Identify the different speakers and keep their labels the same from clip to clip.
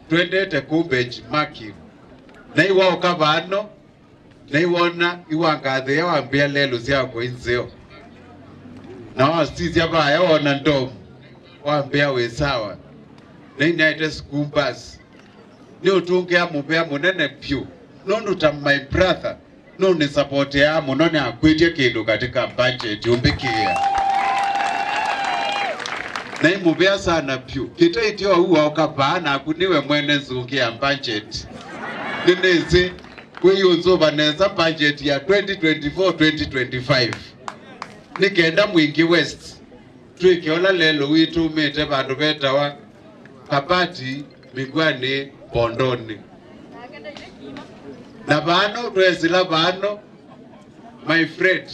Speaker 1: twendete ku benchmarking na iwa ukabano na iwona iwangathe ya wambia lelo cia kwa inzeo na wasisi hapa yaona ndomo wambia we sawa na inaite school bus ni utunge ya mubea munene piu nonu ta my brother nonu support ya munone akwetie kindu katika budget umbikia na imubea sana piu kita itio huwa ukapana akuniwe mwene nzungi ya budget ninezi kuyunzo baneza budget ya 2024-2025 nikenda mwingi west tuikiola lelo witu mete bandu betawa Kabati Migwani Bondoni na bano twezila bano my friend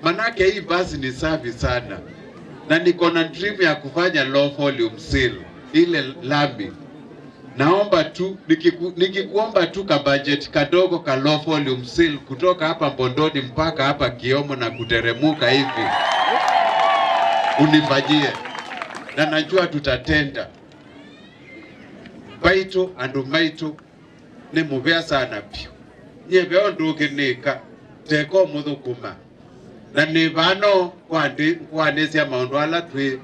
Speaker 1: manake hii basi ni safi sana na niko na dream ya kufanya low volume sale ile lami naomba tu nikikuomba tu ka budget kadogo ka low volume sale kutoka hapa Bondoni mpaka hapa Kiomo na kuteremuka hivi unifanyie na najua tutatenda baito andu maito ne mubea sana pio nyebe onduke nika teko muthukuma na ne bano kwande cia maundu ala twi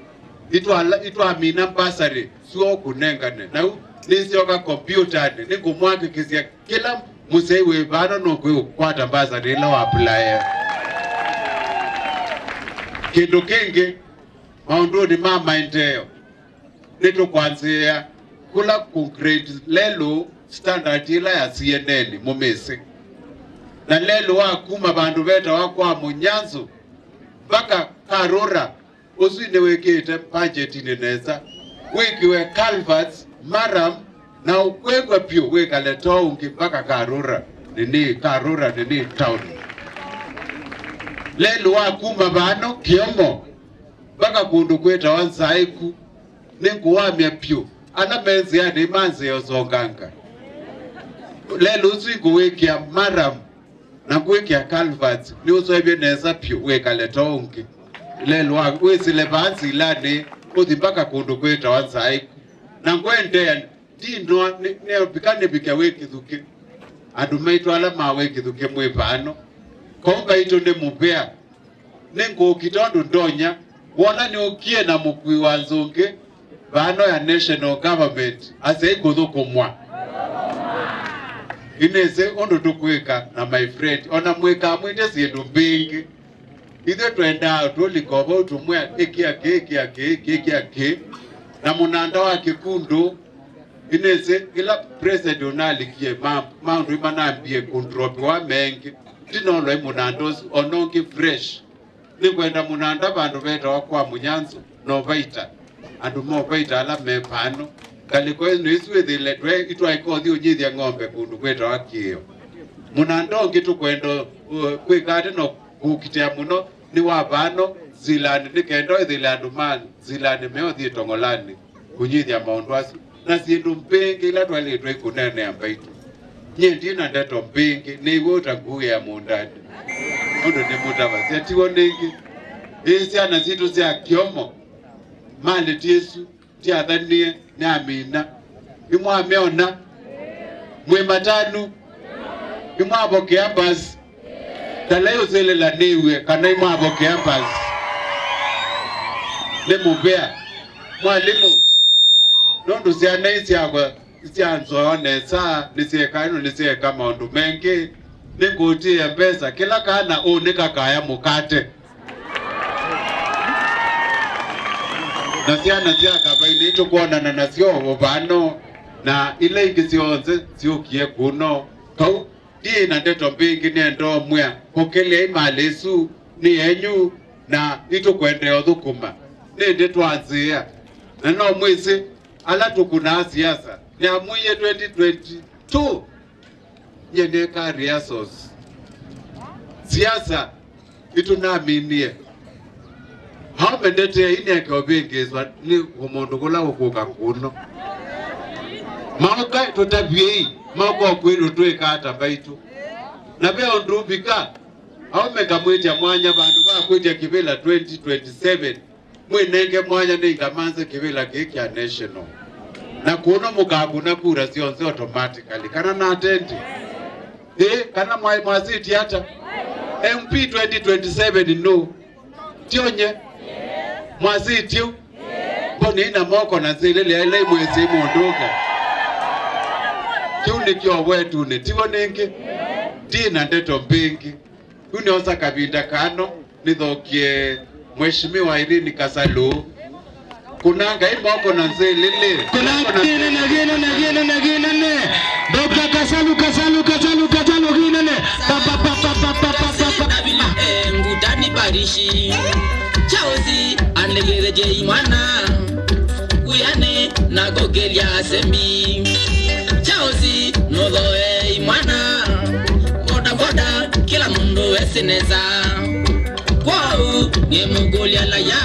Speaker 1: itwa mina basari suo kunengane na nisioka computer ni kumwakikizia kila musei we bano no kwata basari la wa apply kindu kingi maundu ni mama ndeo nito kwanzia kula concrete lelo standard ila ya CNN mumese na lelo wakuma bandu beta wakwa munyanzo baka karora usine wekete budget ineneza wekiwe culverts maram na ukwegwa pio wekaleta ungi baka karora nini town lelo wakuma bano Kiomo baka kundu kweta wanzaiku ninguwamya pio ana menzi ya ni manzi ya zonganga lelo usiku weki ya maram na weki ya culverts ni usoebye neza pio wekaleta ungi lelo wezile banzi ilani uthibaka kundu kweta wanzaiku na ngwende dino neopikane bika weki thuke andu maitu ala maweki thuke mwebano komba ito ne mubea nengo kitondu ndonya wona ni ukie na mukwi wa nzunge bano ya national government ase ikuthuku mwa ineze ondo tukwika na my friend ona mwika mwite sindu mbingi ithe twenda tulikoba utumwe ekia na munanda wa kikundu ineze ila president onalikie maundu imanambie kundropi wa mengi tinolo imunandos onongi fresh nikwenda munanda bandu beta wakwa munyanzo no baita andu mo baita ala mepano kaliko niswe thile twe itwa ikothi unyithia ng'ombe kundu kweta wakio munanda ongi tukwendo kwikate no kukitia muno ni wabano zilani nikendo thile andu man zilani meothi tongolani kunyithia maundu asu na sindu mpingi ila twalitwe kunene ambaitu nyendi na ndeto mpingi ni wota kuya mundani ondo ni mutava setiwo ningi isi ana zitu cia Kiomo mali tiesu tia dhanie ni amina imwa ameona mwe matanu imwa abokea basi talayo zele la niwe kana imwa abokea basi le mubea mwalimu nondo ziana isi akwa isi anzoone saa nisiye kama ondu mengi ninguti ya pesa kila kana unika kaya mukate na siana kabaini ito kuonana na sio obano na ile ikisionze sio kie kuno kau di na ndeto mbingi ni endo mwea kokele imalesu ni enyu na ito kwende othukuma ni ndeto anzia na no mwezi ala tukuna siasa ni amuye 2022 yende career source siasa itu na minie hamendete ine kabengezwa ni umuntu kula ukuka kuno mauka totabie mauka kwenu twekata baitu na be ondubika au megamweti mwanya bandu ba kweti kibela 2027 mwenenge mwanya ningamanze kibela keki ya national na kuona mugabu na kura sionse automatically kana na attend kana mwaziti hata MP 2027 no tionye mwaziti mbona ina moko na zile ile mwezi mondoka kiuni kyo wetu ne tiwonenge dina ndeto mbingi unioza kabinda kano nithokie mheshimiwa Irene Kasalu kunanga imoko na zile nagina Dr. Kasalu ginene
Speaker 2: ngutani parishi chaozi anlegere je imwana uyane nagogelia sembi chaozi nodoe imwana boda kila mundu eseneza kwao ni mugolia la ya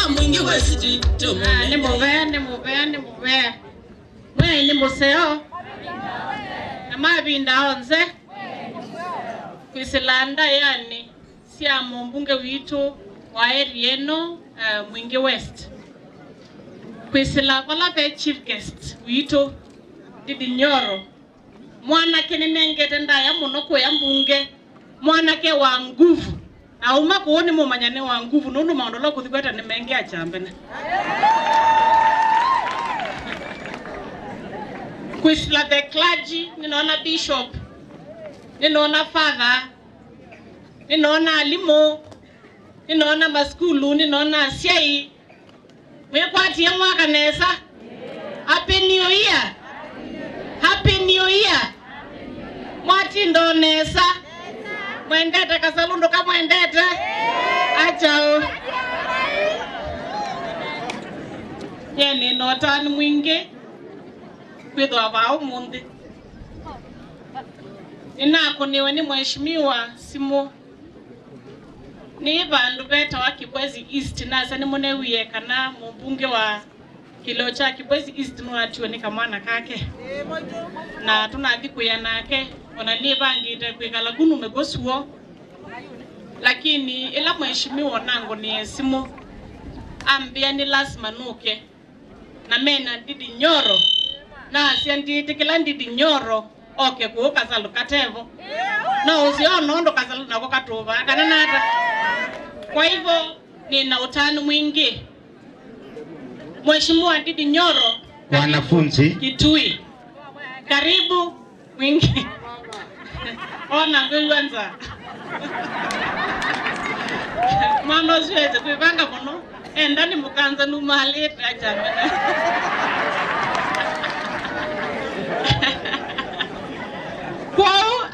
Speaker 2: mwingi wasiti tomo
Speaker 3: ni mwe ni museo na mabinda onze kwisilanda yani sia mbunge witu wa area eno Mwingi West kwisila wala be chief guest witu Didi Nyoro mwana kene nengete ndaya muno ko ya mbunge mwana ke wa nguvu na uma kuoni mumanyane wa nguvu nundu maondola kuthibata ni mengi achambene kwisila the clergy ninaona bishop ninaona father ninaona alimo ninaona maskulu ninaona siai mwekwati ya mwaka nesa happy new year mwati ndo nesa mwendete Kasalundo kama mwendete achao yeni notani mwingi kwitho abao mundi inako niwe ni mheshimiwa Simo ni bandu beta wa Kibwezi East nasa ni munewiye kana mbunge wa kilo cha Kibwezi East nwatiwe ni kamwana kake na tunathi kuya nake ona libangite kwikala kunu megosuo lakini ila mheshimiwa nango ni Simo ambia ni lazima nuke na mena Didi Nyoro na asiandite kila Didi Nyoro okay ku Kasalu katevo na usiona ndo Kasalu nako katuva kana nata kwa hivyo nina utani mwingi mheshimiwa Didi Nyoro
Speaker 4: wanafunzi
Speaker 3: Kitui karibu mwingi ona ngwanza mama zweze kuipanga muno endani mukanza numalete ajamena kwao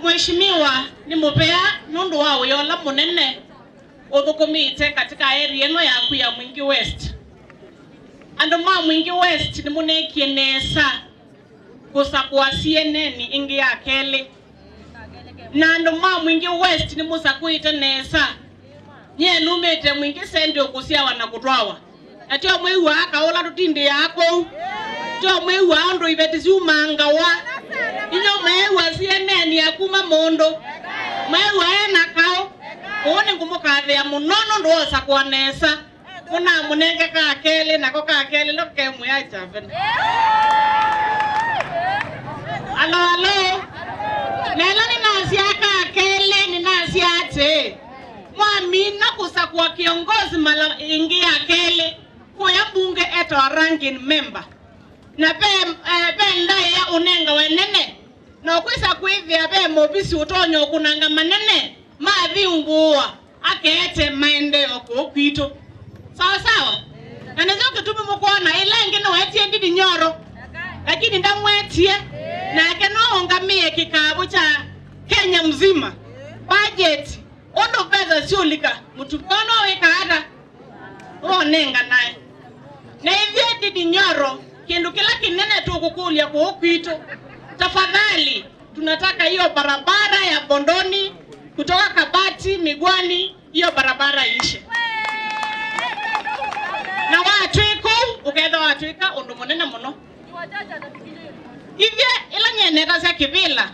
Speaker 3: mheshimiwa ni mupea nundu wao yola munene uthukumite katika area eno yaku ya Mwingi West ando Mwingi West ni munekie nesa kusakwa CNN ingi ya kele na ando Mwingi West ni musakuite nesa nye numete mwingi sendio kusia wanakutwawa atio mwewa akaola tutinde yako tio mwewa ando ibetizi umangawa inyo mwewa CNN yakuma mondo mwewa ena kao kuone ngumukathe ya munono ndosa kwa nesa kuna munenge kakele nako kakele loke muyacha vene alo nela ninasia kakele ninasia ate mwamina kusakwa kiongozi mala ingia kele kuya bunge eto ranking member na pe ndai ya unenga wenene na kwisa kuivya be mobisi utonyo kunanga manene mathi nguwa akete maendeleo ko kwito sawa na nezo kutume mukona ile ngine wetie Didi Nyoro lakini ndamwetie na keno ngamie kikabu cha Kenya mzima budget ondo pesa siolika mutukono weka hata onenga naye na hivyo Didi Nyoro kindu kila kinene tu kukulia kwa kwito tafadhali tunataka hiyo barabara ya Bondoni kutoka Kabati Migwani hiyo barabara ishe na watu iko uketha watu ika undu munene muno hivyo ila nyene kaza kivila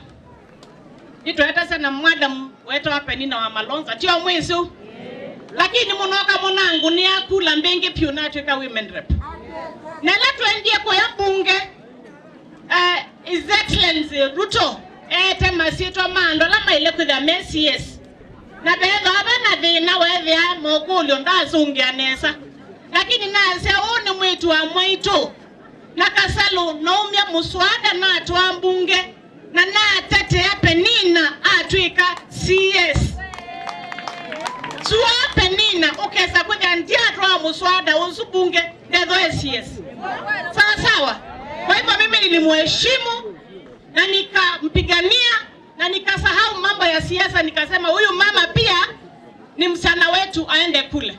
Speaker 3: itweta sana madam wetu hapa nina wa Malonza tio mwisu lakini munoka munangu ni akula mbengi pio na tweka women rep nela tuendie kwa ya bunge His Excellency Ruto masito mando la maile kwa MCS na bega abana dhina wethia mokulio ndazungia nesa lakini nase une mwitu wa mwitu na kasalu naumia muswada na atwa mbunge na tete ya Penina atwika CS tuwa Penina ukesa kwenye ndia atwa muswada usubunge ndezo CS sawa. Kwa hivyo mimi nilimheshimu na nikampigania na nikasahau mambo ya siasa, nikasema huyu mama pia ni msana wetu aende kule.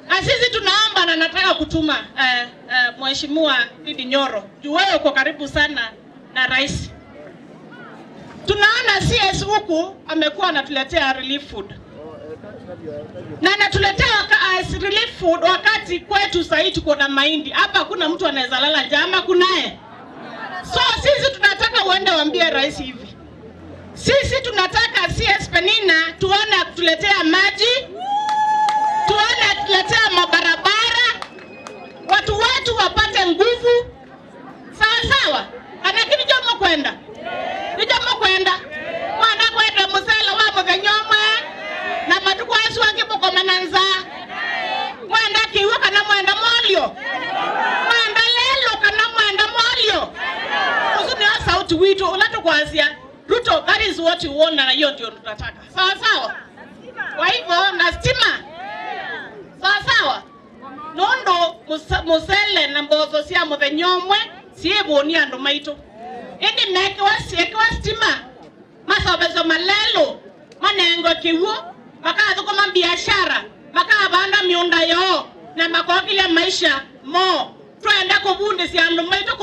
Speaker 3: Na sisi tunaomba na nataka kutuma Mheshimiwa Didi Nyoro, juu wewe uko karibu sana na rais. Tunaona CS huku amekuwa anatuletea relief food. Na anatuletea relief food wakati kwetu sasa tuko na mahindi. Hapa hakuna mtu anaweza lala njaa, kunaye. So sisi tunataka uende waambie rais hivi. Sisi tunataka CS Penina tuone kutuletea maji, tuone kutuletea mabarabara, watu wetu wapate nguvu. Sawa. Anakini jomo kwenda. Nijomo kwenda. Mwana kwenda musela wa mwenyomwe na matukwasu wange boko mananza. Mwenda kiwa kana mwenda molio. Mwenda lelo kana mwenda molio. Usuni wa sauti wito ulato kwasia. Ruto, that is what you want na hiyo ndio tunataka. Sawa. Kwa hivyo na stima. Sawa. Nondo musele na mbozo sia mwenyomwe sieboni ando maito. Indi meke wa stima. Masabezo malelo. Manengo kiwo. Makazo kama biashara. Makabanda miunda yo. Na makokilia maisha mo. Tuenda kubundi si ando maito.